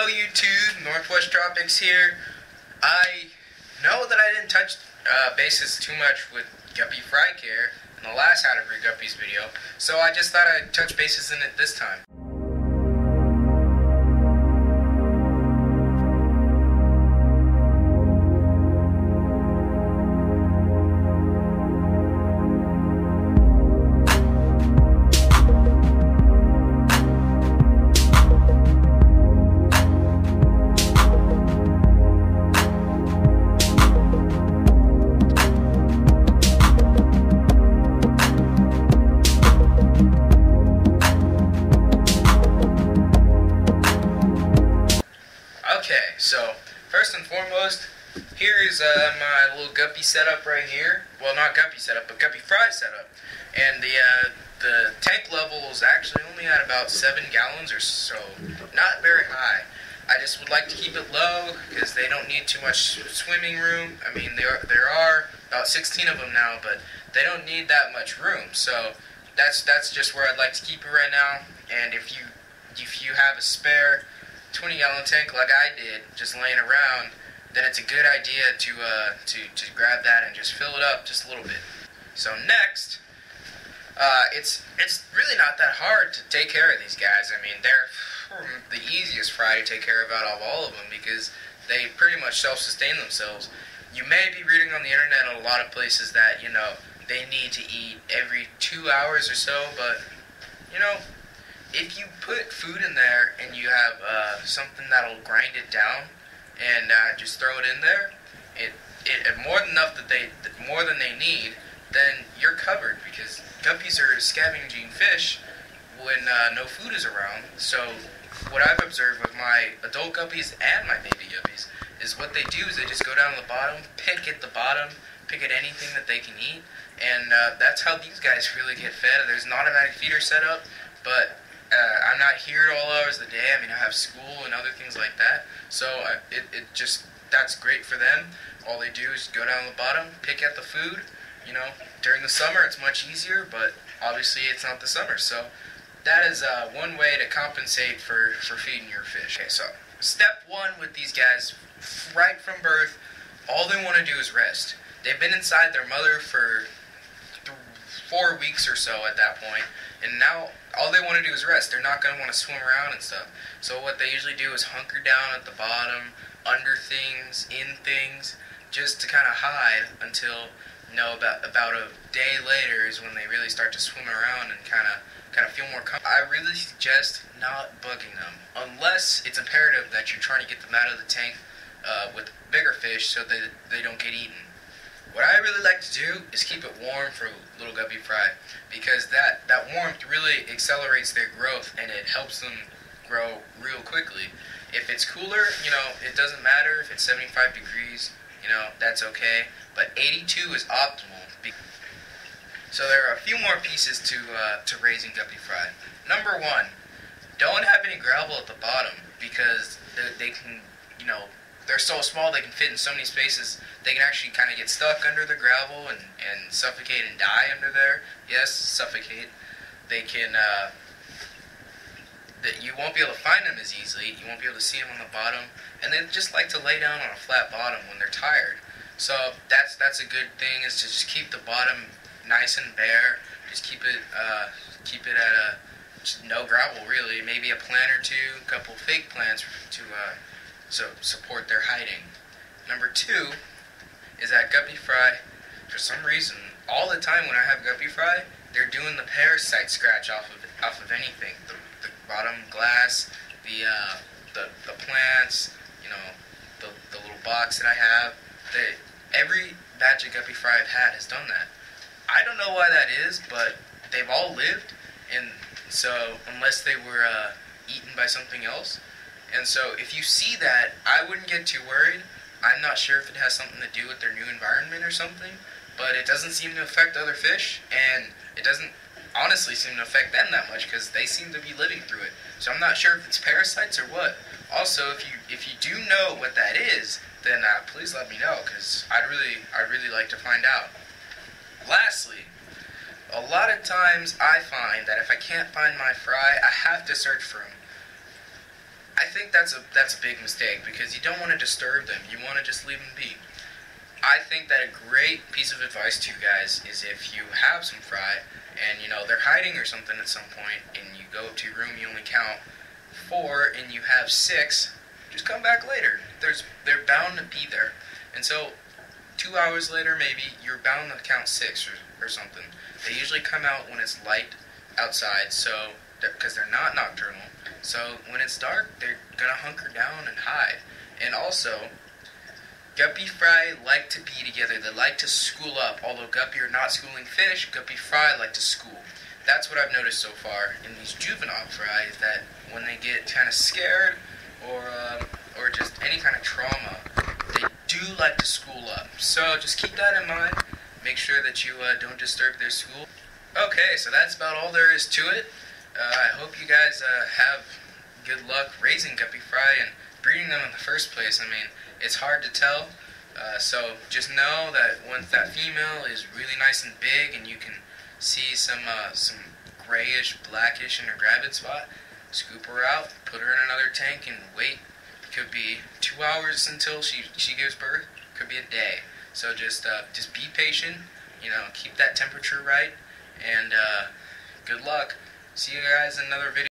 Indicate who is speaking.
Speaker 1: Hello YouTube, Northwest Tropics here. I know that I didn't touch bases too much with Guppy Fry Care in the last How to Breed Guppies video, so I just thought I'd touch bases in it this time. Okay, so first and foremost, here is my little guppy setup right here. Well, not guppy setup, but Guppy Fry setup. And the tank level is actually only at about 7 gallons or so, not very high. I just would like to keep it low because they don't need too much swimming room. I mean, there are about 16 of them now, but they don't need that much room. So that's just where I'd like to keep it right now. And if you have a spare 20-gallon tank like I did, just laying around, then it's a good idea to grab that and just fill it up just a little bit. So next, it's really not that hard to take care of these guys. I mean, they're the easiest fry to take care of out of all of them because they pretty much self-sustain themselves. You may be reading on the internet a lot of places that, you know, they need to eat every 2 hours or so, but, you know, if you put food in there and you have something that'll grind it down and just throw it in there, it more than enough more than they need, then you're covered because guppies are scavenging fish when no food is around. So what I've observed with my adult guppies and my baby guppies is what they do is they just go down to the bottom, pick at the bottom, pick at anything that they can eat, and that's how these guys really get fed. There's an automatic feeder set up, but I'm not here at all hours of the day. I mean, I have school and other things like that. So that's great for them. All they do is go down to the bottom, pick at the food. You know, during the summer it's much easier, but obviously it's not the summer. So that is one way to compensate for feeding your fish. Okay, so step one with these guys, right from birth, all they want to do is rest. They've been inside their mother for 4 weeks or so at that point, and now all they want to do is rest. They're not going to want to swim around and stuff. So what they usually do is hunker down at the bottom, under things, in things, just to kind of hide until, you know, about a day later is when they really start to swim around and kind of feel more comfortable. I really suggest not bugging them, unless it's imperative that you're trying to get them out of the tank with bigger fish so that they don't get eaten. What I really like to do is keep it warm for little Guppy Fry because that warmth really accelerates their growth and it helps them grow real quickly. If it's cooler, you know, it doesn't matter. If it's 75 degrees, you know, that's okay. But 82 is optimal. So there are a few more pieces to raising Guppy Fry. Number one, don't have any gravel at the bottom because they can, you know, they're so small they can fit in so many spaces. They can actually kind of get stuck under the gravel and suffocate and die under there. Yes, suffocate. They can, you won't be able to find them as easily. You won't be able to see them on the bottom. And they just like to lay down on a flat bottom when they're tired. So that's a good thing, is to just keep the bottom nice and bare. Just keep it at just no gravel really. Maybe a plant or two, a couple fake plants to support their hiding. Number two is that Guppy Fry, for some reason, all the time when I have Guppy Fry, they're doing the parasite scratch off of anything. The bottom glass, the plants, you know, the little box that I have. Every batch of Guppy Fry I've had has done that. I don't know why that is, but they've all lived, and so unless they were eaten by something else. And so if you see that, I wouldn't get too worried. I'm not sure if it has something to do with their new environment or something, but it doesn't seem to affect other fish, and it doesn't honestly seem to affect them that much because they seem to be living through it. So I'm not sure if it's parasites or what. Also, if you do know what that is, then please let me know because I'd really like to find out. Lastly, a lot of times I find that if I can't find my fry, I have to search for them. I think think that's a big mistake, because you don't want to disturb them. You want to just leave them be. I think that a great piece of advice to you guys is, if you have some fry and they're hiding or something at some point, and you go to your room, you only count 4 and you have 6, just come back later. They're bound to be there. And so 2 hours later, maybe, you're bound to count 6 or something. They usually come out when it's light outside, so because they're not nocturnal. So when it's dark, they're gonna hunker down and hide. And also, Guppy Fry like to be together. They like to school up. Although Guppy are not schooling fish, Guppy Fry like to school. That's what I've noticed so far in these juvenile fry, is that when they get kind of scared or just any kind of trauma, they do like to school up. So just keep that in mind. Make sure that you don't disturb their school. Okay, so that's about all there is to it. I hope you guys have good luck raising Guppy Fry and breeding them in the first place. I mean, it's hard to tell. So just know that once that female is really nice and big and you can see some grayish, blackish in her gravid spot, scoop her out, put her in another tank, and wait. It could be 2 hours until she gives birth. It could be a day. So just be patient. Keep that temperature right, and good luck. See you guys in another video.